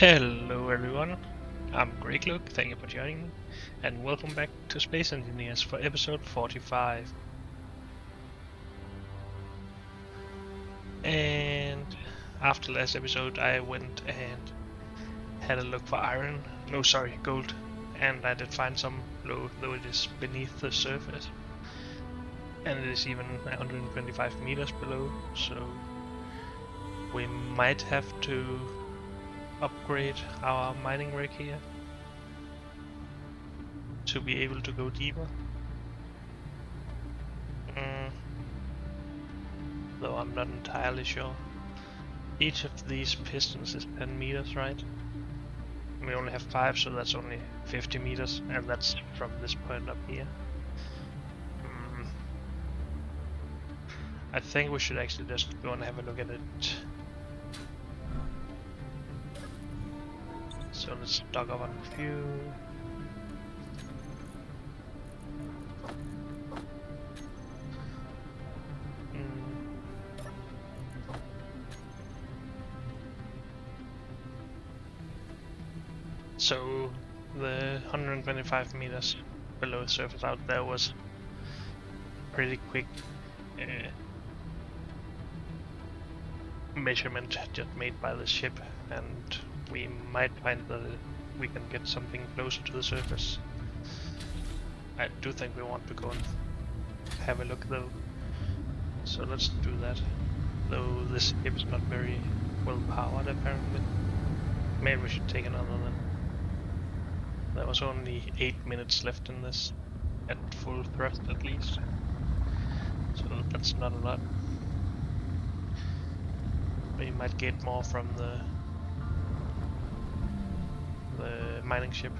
Hello everyone, I'm Greycloak, thank you for joining me, and welcome back to Space Engineers for episode 45. And after last episode I went and had a look for iron, no sorry, gold, and I did find some, though it is beneath the surface. And it is even 125 meters below, so we might have to upgrade our mining rig here to be able to go deeper. Though I'm not entirely sure. Each of these pistons is 10 meters, right? We only have 5, so that's only 50 meters, and that's from this point up here. I think we should actually just go and have a look at it. So let's stock up on fuel. So the 125 meters below the surface out there was pretty quick measurement just made by the ship, and we might find that we can get something closer to the surface. I do think we want to go and have a look though, so let's do that. Though this ship is not very well powered apparently. Maybe we should take another then. There was only 8 minutes left in this, at full thrust at least, so that's not a lot. We might get more from the mining ship.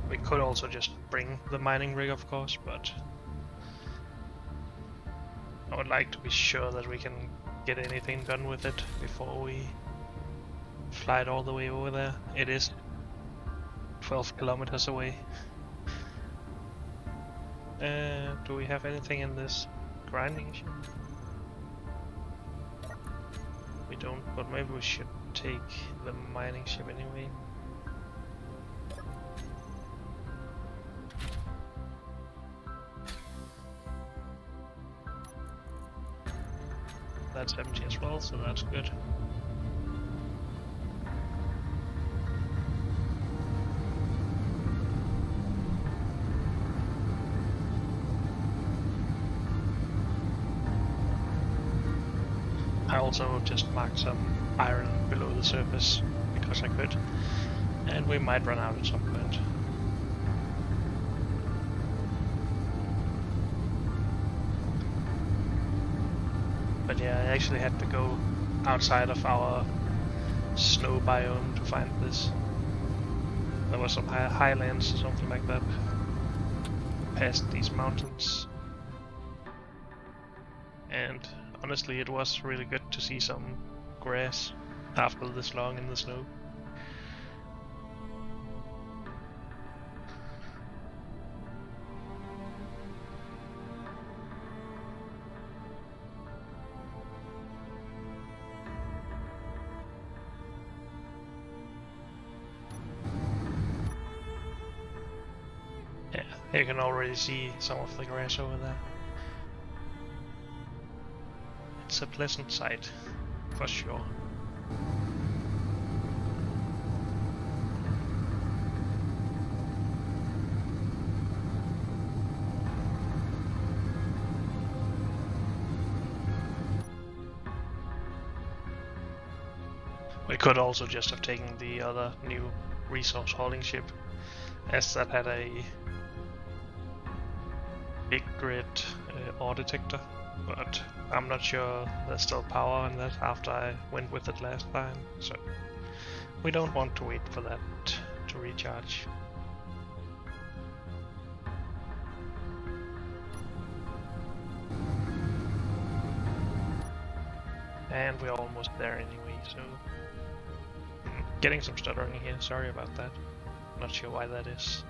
We could also just bring the mining rig, of course, but I would like to be sure that we can get anything done with it before we fly it all the way over there. It is 12 kilometers away. Do we have anything in this grinding ship? We don't, but maybe we should take the mining ship anyway. That's empty as well, so that's good. I also just marked some iron below the surface because I could, and we might run out at some point. But yeah, I actually had to go outside of our snow biome to find this. There was some highlands or something like that past these mountains, and honestly it was really good to see some grass after this long in the snow. Yeah, you can already see some of the grass over there. It's a pleasant sight, for sure. We could also just have taken the other new resource hauling ship, as that had a big grid ore detector, but I'm not sure there's still power on that after I went with it last time, so we don't want to wait for that to recharge. And we're almost there anyway, so getting some stuttering here, sorry about that. Not sure why that is.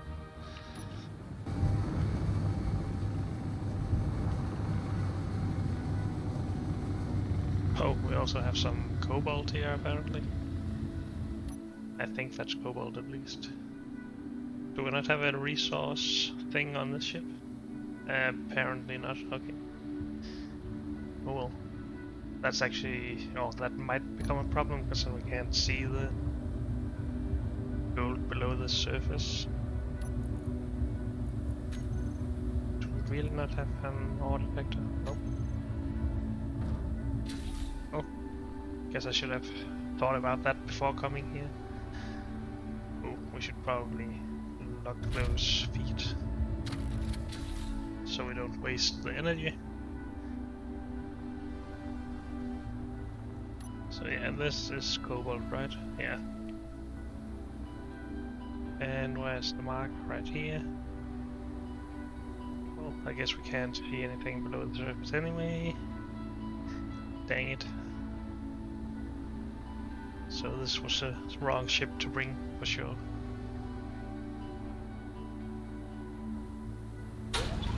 Oh, we also have some cobalt here apparently. I think that's cobalt at least. Do we not have a resource thing on this ship? Apparently not, okay. Oh well. That's actually... oh, that might become a problem because we can't see the gold below the surface. Do we really not have an ore detector? Nope. Oh, guess I should have thought about that before coming here. Oh, we should probably lock those feet so we don't waste the energy. So yeah, this is cobalt, right? Yeah. And where's the mark? Right here. Well, I guess we can't see anything below the surface anyway. Dang it. So this was a wrong ship to bring, for sure.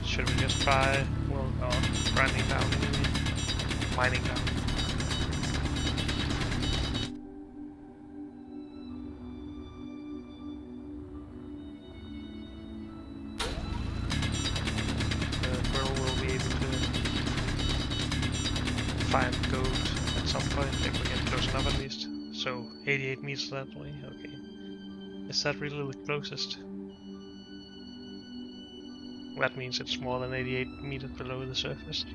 Should we just try, well, grinding down anyway? Mining down. The drill will be able to find gold at some point, if we get close enough at least. So, 88 meters that way, okay. Is that really the closest? That means it's more than 88 meters below the surface.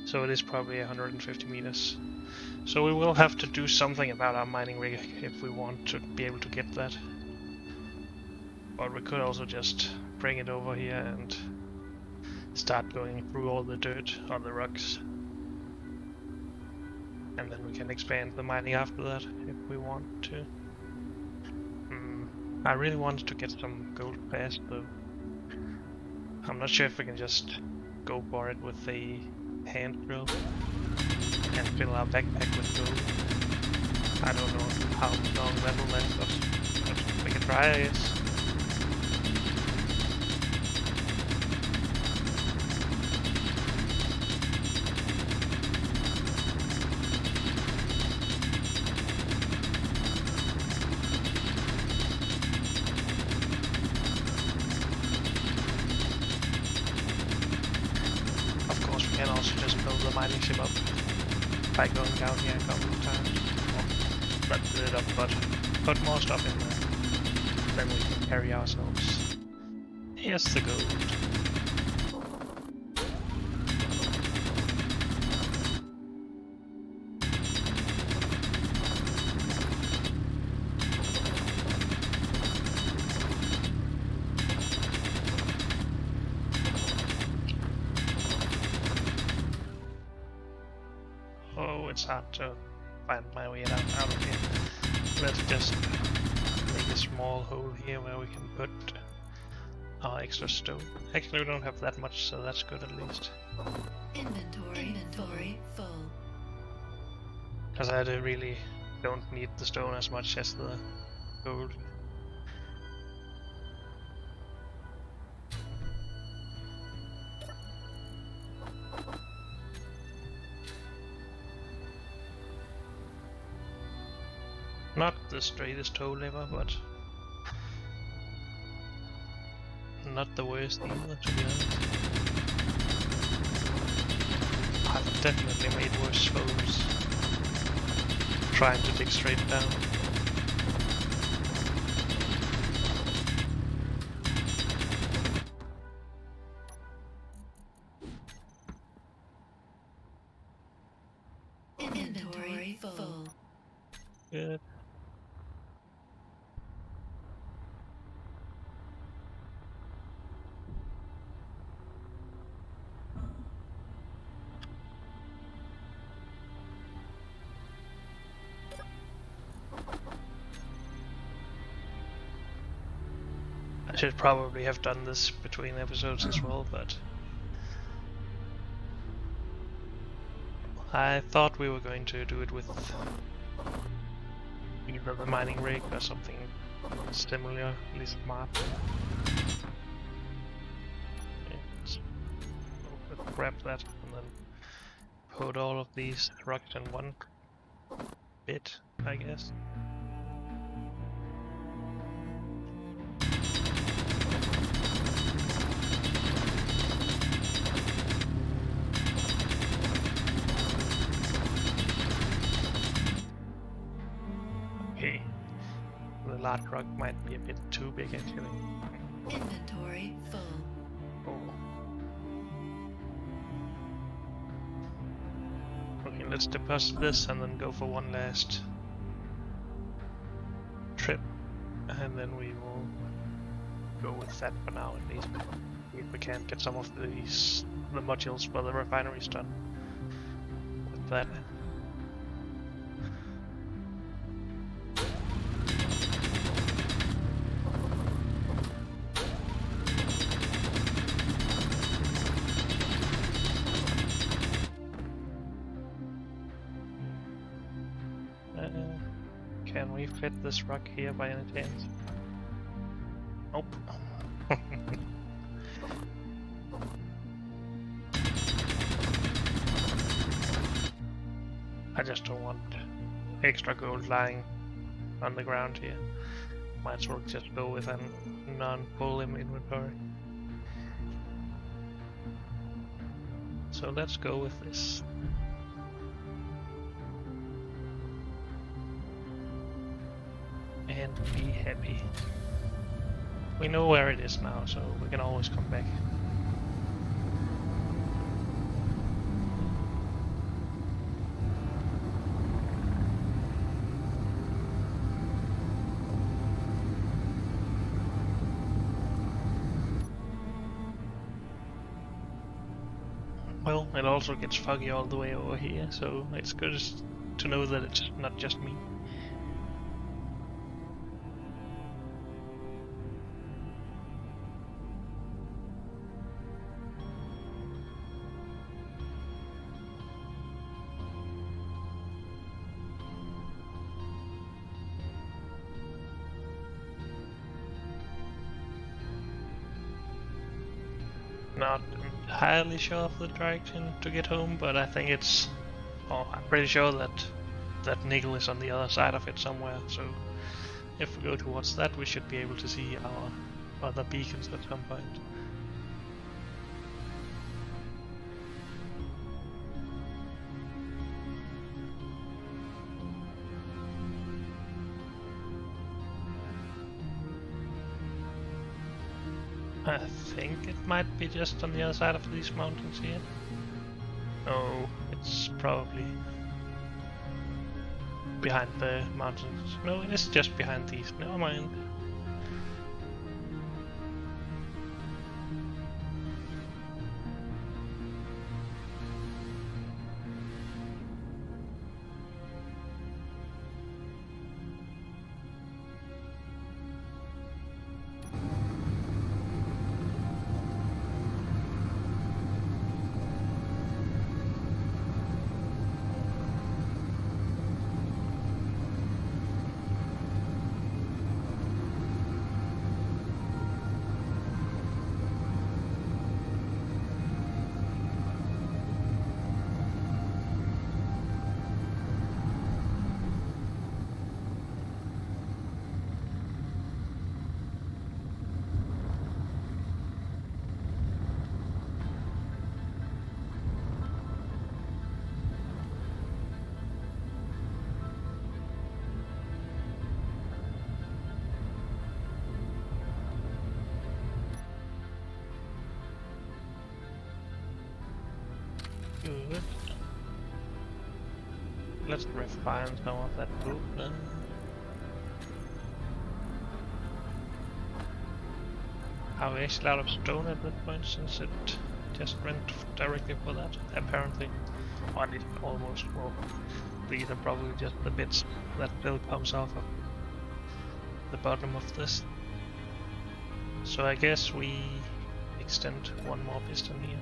So it is probably 150 meters. So we will have to do something about our mining rig if we want to be able to get that. But we could also just bring it over here and start going through all the dirt on the rocks. And then we can expand the mining after that if we want to. I really wanted to get some gold fast though. I'm not sure if we can just go for it with a hand drill and fill our backpack with gold. I don't know how long that will last us, but we can try, I guess. Mining ship up by going down here a couple of times. Well, not fill it up, but put more stuff in there. Then we can carry ourselves. Here's the gold. It's hard to find my way out of here. Let's just make a small hole here where we can put our extra stone. Actually, we don't have that much, so that's good at least. Inventory full. Because I really don't need the stone as much as the gold. Not the straightest tow lever, but not the worst either, to be honest. I've definitely made worse holes trying to dig straight down. Inventory full. Good. I should probably have done this between episodes as well, but I thought we were going to do it with either the mining rig or something similar, at least smart. Okay, let's grab that and then put all of these rocks in one bit, I guess. Okay, the large rock might be a bit too big actually. Inventory full. Oh. Okay, let's deposit this and then go for one last trip, and then we will go with that for now at least. If we can get some of the modules for the refineries done with that. Can we fit this rock here by any chance? Nope. I just don't want extra gold lying on the ground here. Might as well just go with a non-full inventory. So let's go with this. And be happy. We know where it is now, so we can always come back. Well, it also gets foggy all the way over here, so it's good to know that it's not just me. Not entirely sure of the direction to get home, but I think it's... Oh, I'm pretty sure that nickel is on the other side of it somewhere, so if we go towards that we should be able to see our other beacons at some point. I think it might be just on the other side of these mountains here. No, it's probably behind the mountains. No, it is just behind these. Never mind. Good. Let's refine some of that food then. Are we actually out of stone at that point since it just went directly for that, apparently? Or at least almost. Well, these are probably just the bits that still comes off of the bottom of this. So I guess we extend one more piston here,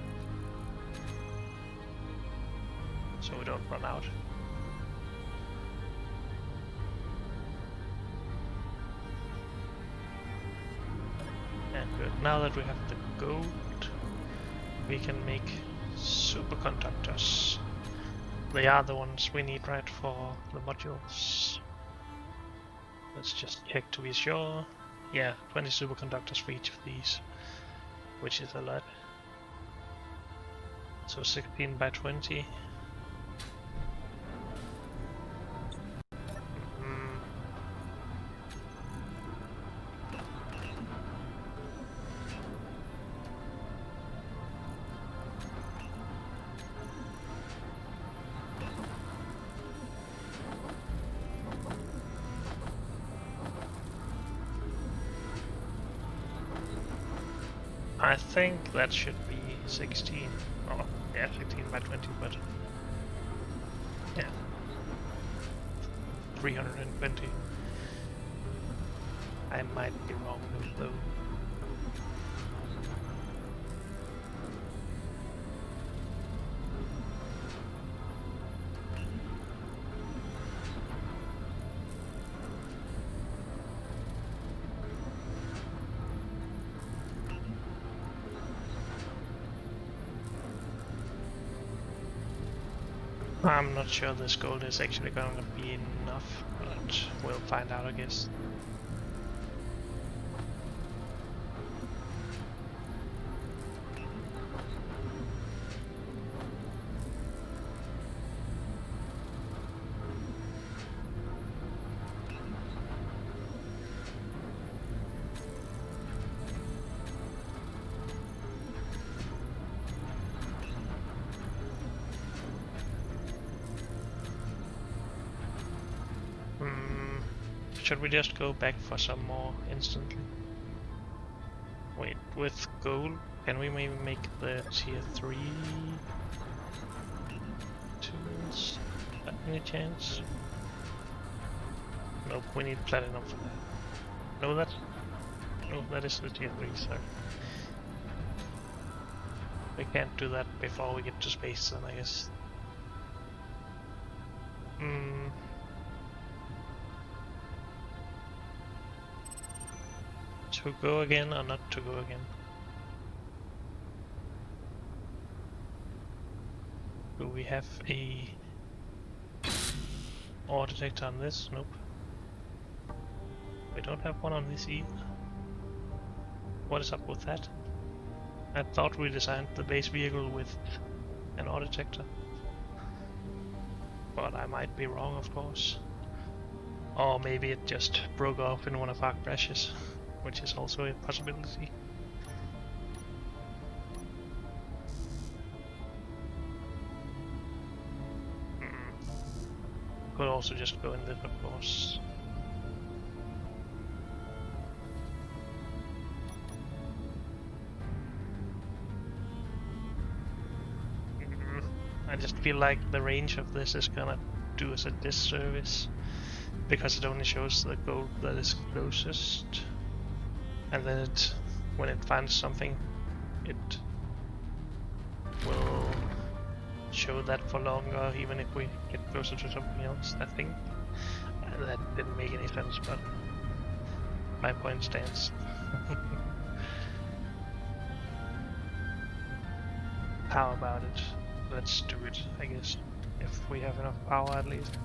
so we don't run out. And good. Now that we have the gold, we can make superconductors. They are the ones we need, right, for the modules. Let's just check to be sure. Yeah, 20 superconductors for each of these, which is a lot. So 16 by 20. I think that should be 16. Oh, yeah, 16 by 20, but yeah, 320. I might be wrong though. I'm not sure this gold is actually going to be enough, but we'll find out, I guess. Should we just go back for some more instantly? Wait, with gold, can we maybe make the tier 3 tools? Any chance? Nope, we need platinum for that. No, that is the tier 3, sorry. We can't do that before we get to space then, I guess. To go again or not to go again? Do we have a ore detector on this? Nope. We don't have one on this either. What is up with that? I thought we designed the base vehicle with an ore detector. But I might be wrong, of course. Or maybe it just broke off in one of our crashes, which is also a possibility. Could also just go in this, of course. I just feel like the range of this is gonna do us a disservice, because it only shows the gold that is closest. And then when it finds something, it will show that for longer, even if we get closer to something else. I think that didn't make any sense, but my point stands. How about it? Let's do it, I guess, if we have enough power at least.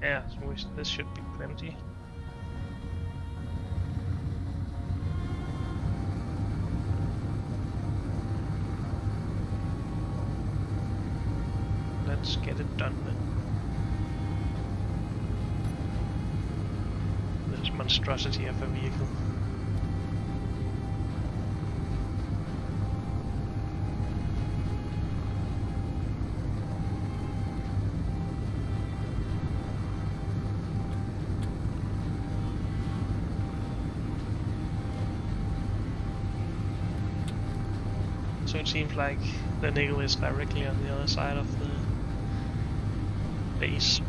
Yeah, so this should be plenty. Let's get it done then. This monstrosity of a vehicle. So it seems like the nickel is directly on the other side of the base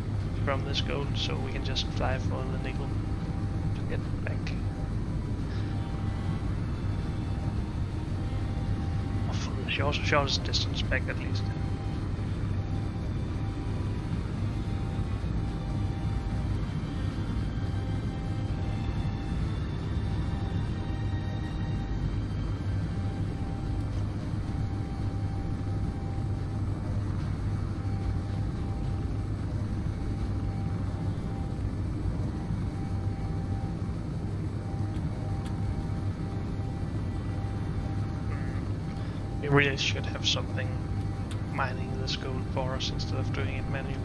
from this gold, so we can just fly for the nickel to get back. Or for the shortest distance back at least. really should have something mining this gold for us instead of doing it manually.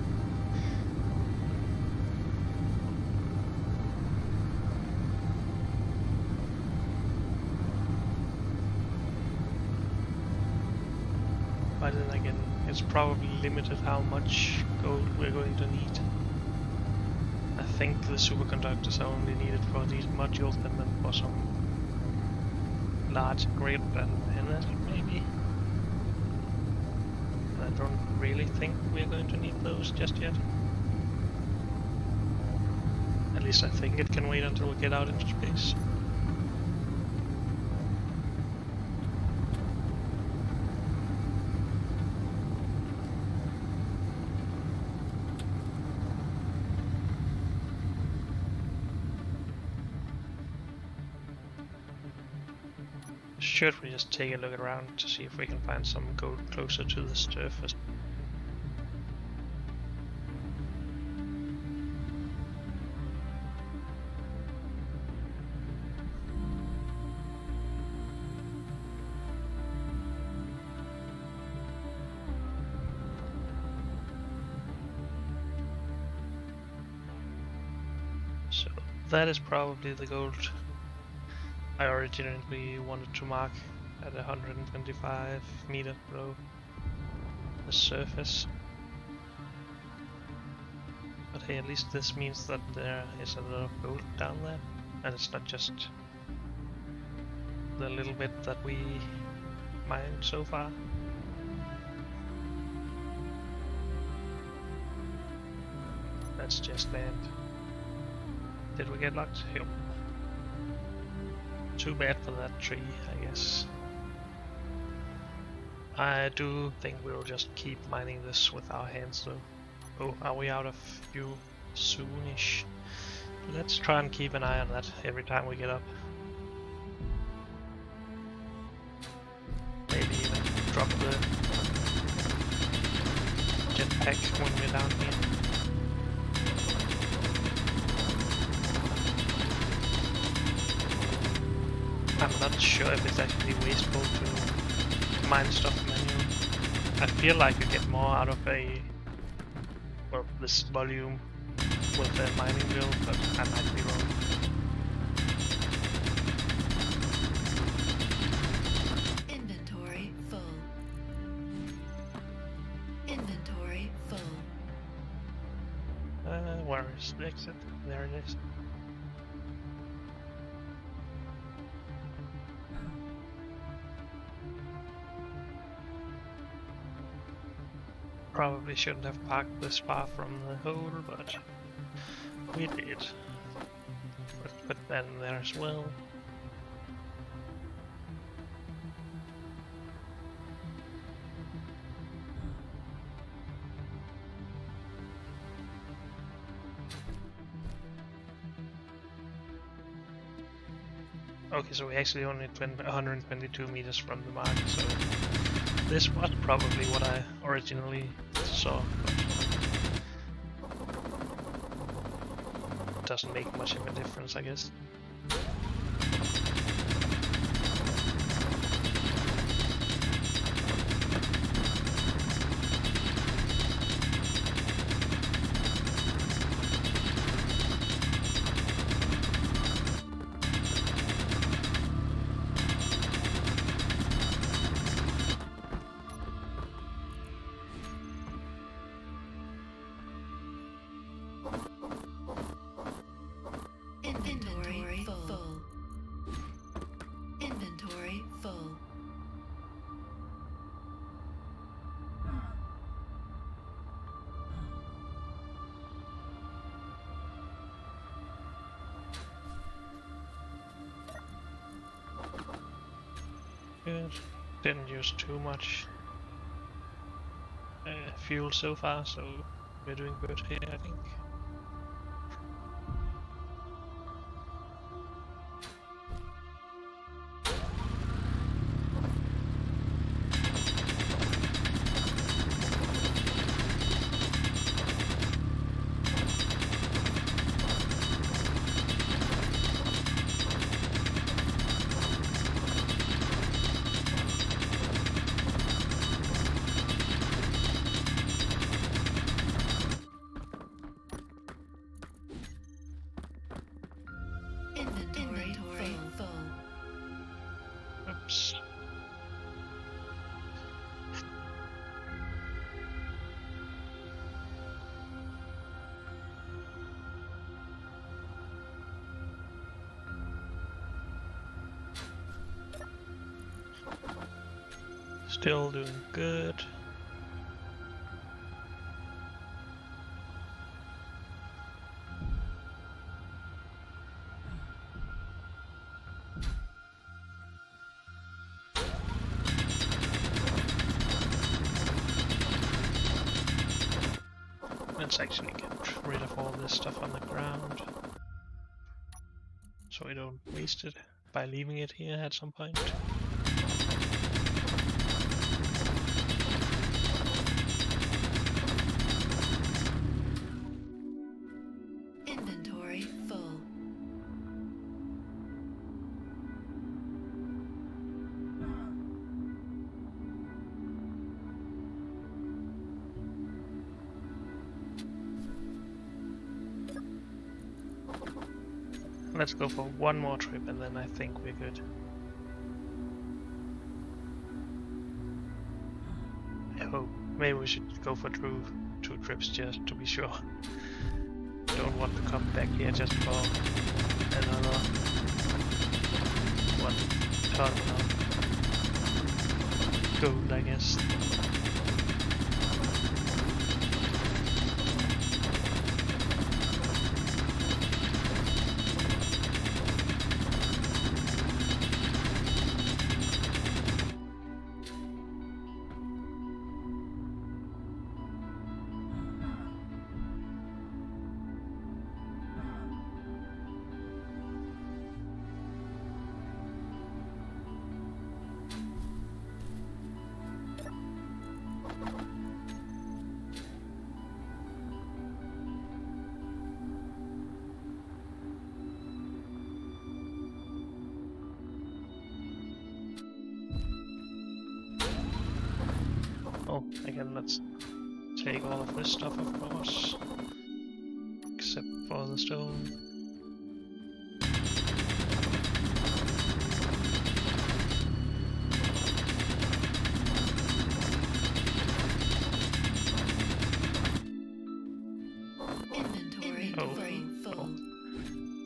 But then again, it's probably limited how much gold we're going to need. I think the superconductors are only needed for these modules and then for some large grid antennas maybe. I don't really think we're going to need those just yet. At least I think it can wait until we get out into space. Should we just take a look around to see if we can find some gold closer to the surface? So that is probably the gold I originally wanted to mark at 125 meters below the surface. But hey, at least this means that there is a lot of gold down there, and it's not just the little bit that we mined so far. Let's just land. Did we get lucked? Yep. Too bad for that tree, I guess. I do think we'll just keep mining this with our hands though. Oh, are we out of fuel soonish? Let's try and keep an eye on that every time we get up. Maybe even drop the jetpack when we're down here. I'm not sure if it's actually wasteful to mine stuff manually. I feel like you get more out of this volume with the mining wheel, but I might be wrong. Inventory full. Inventory full. Where is the exit? There it is. Probably shouldn't have parked this far from the hole, but we did. Let's put that in there as well. Okay, so we actually only 122 meters from the mark, so this was probably what I originally saw, but it doesn't make much of a difference, I guess. Inventory full. Inventory full. Good. Didn't use too much fuel so far, so we're doing good here, I think. Still doing good. Let's actually get rid of all this stuff on the ground, so we don't waste it by leaving it here at some point. Inventory full. Let's go for one more trip and then I think we're good. I hope. Maybe we should go for two trips just to be sure. Don't want to come back here just for another 1 ton of gold, I guess. Oh, again, let's take all of this stuff, of course, except for the stone. Inventory Oh, full.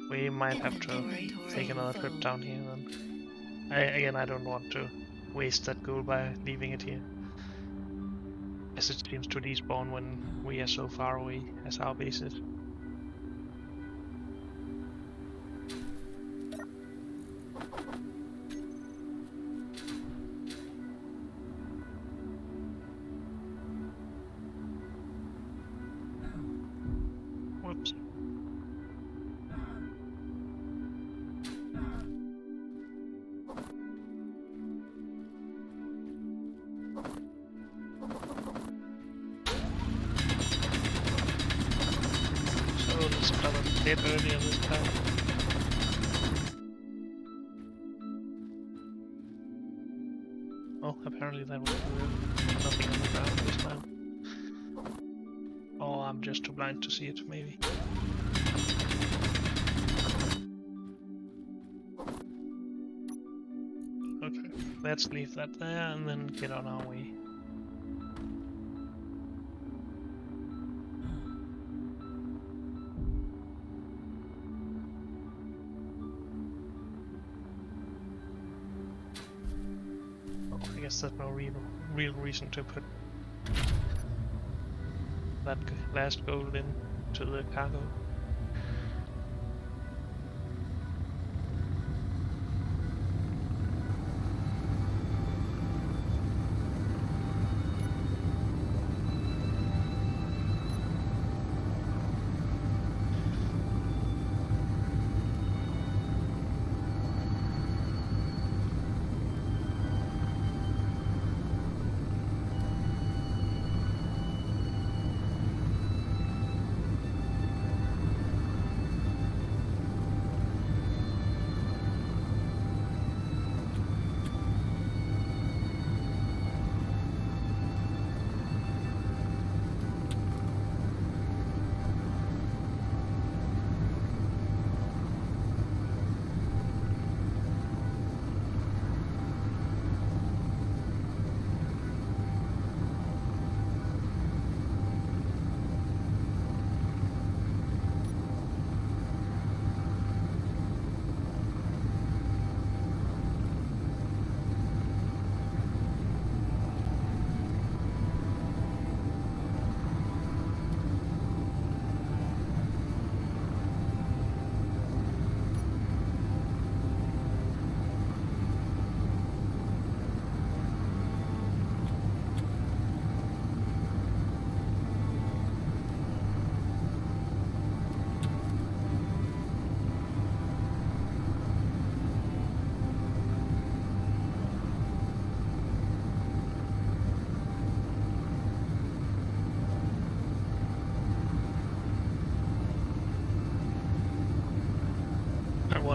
We might have to take another trip down here then. Again, I don't want to waste that gold by leaving it here, as it seems to despawn when we are so far away as our base is. Whoops. So let's start a bit earlier this time. Oh, apparently that was nothing on the ground this time. Oh, I'm just too blind to see it, maybe. Okay, let's leave that there and then get on our way. Oh, I guess there's no real reason to put that last gold into the cargo.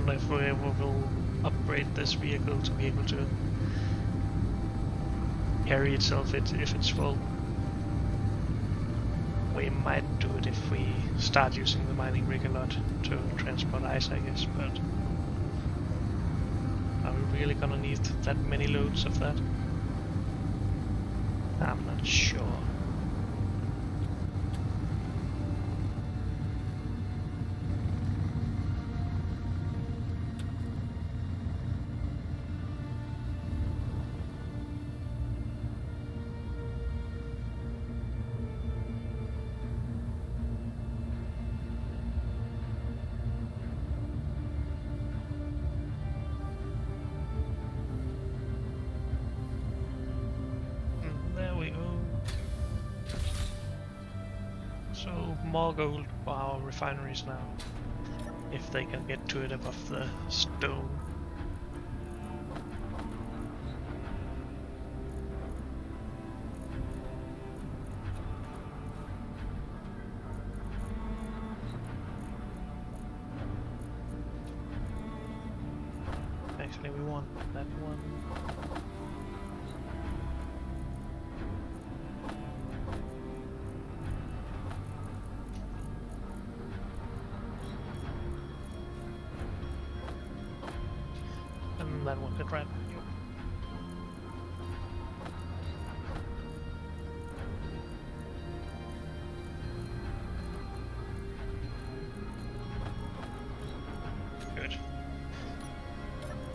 don't know if we ever will upgrade this vehicle to be able to carry itself if it's full. We might do it if we start using the mining rig a lot to transport ice, I guess, but are we really gonna need that many loads of that? I'm not sure. There we go. So more gold for our refineries now, if they can get to it above the stone. Actually, we want that one. And that one could right. Good.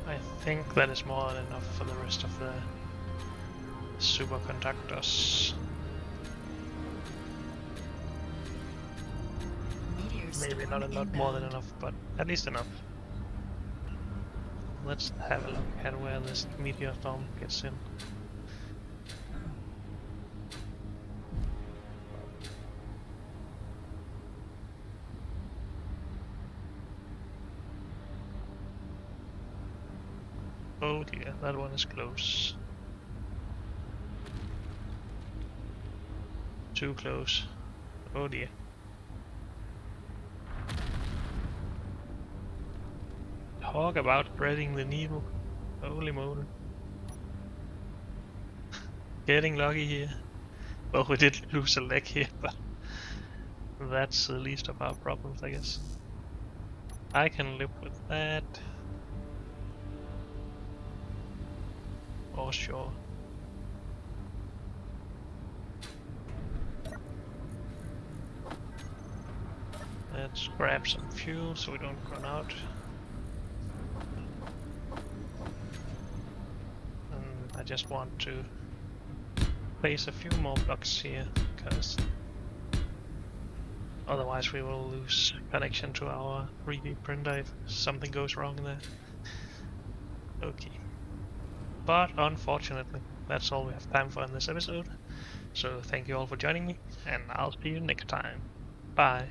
I think that is more than enough for the rest of the superconductors. Meteor Maybe storm not a lot more than inbound. enough, but at least enough. Let's have a look at where this meteor storm gets in. Oh dear, that one is close. Too close. Oh dear. Talk about threading the needle. Holy moly. Getting lucky here. Well, we did lose a leg here, but that's the least of our problems, I guess. I can live with that. For sure. Let's grab some fuel so we don't run out. And I just want to place a few more blocks here, because otherwise we will lose connection to our 3D printer if something goes wrong there. Okay. But unfortunately, that's all we have time for in this episode. So thank you all for joining me, and I'll see you next time. Bye.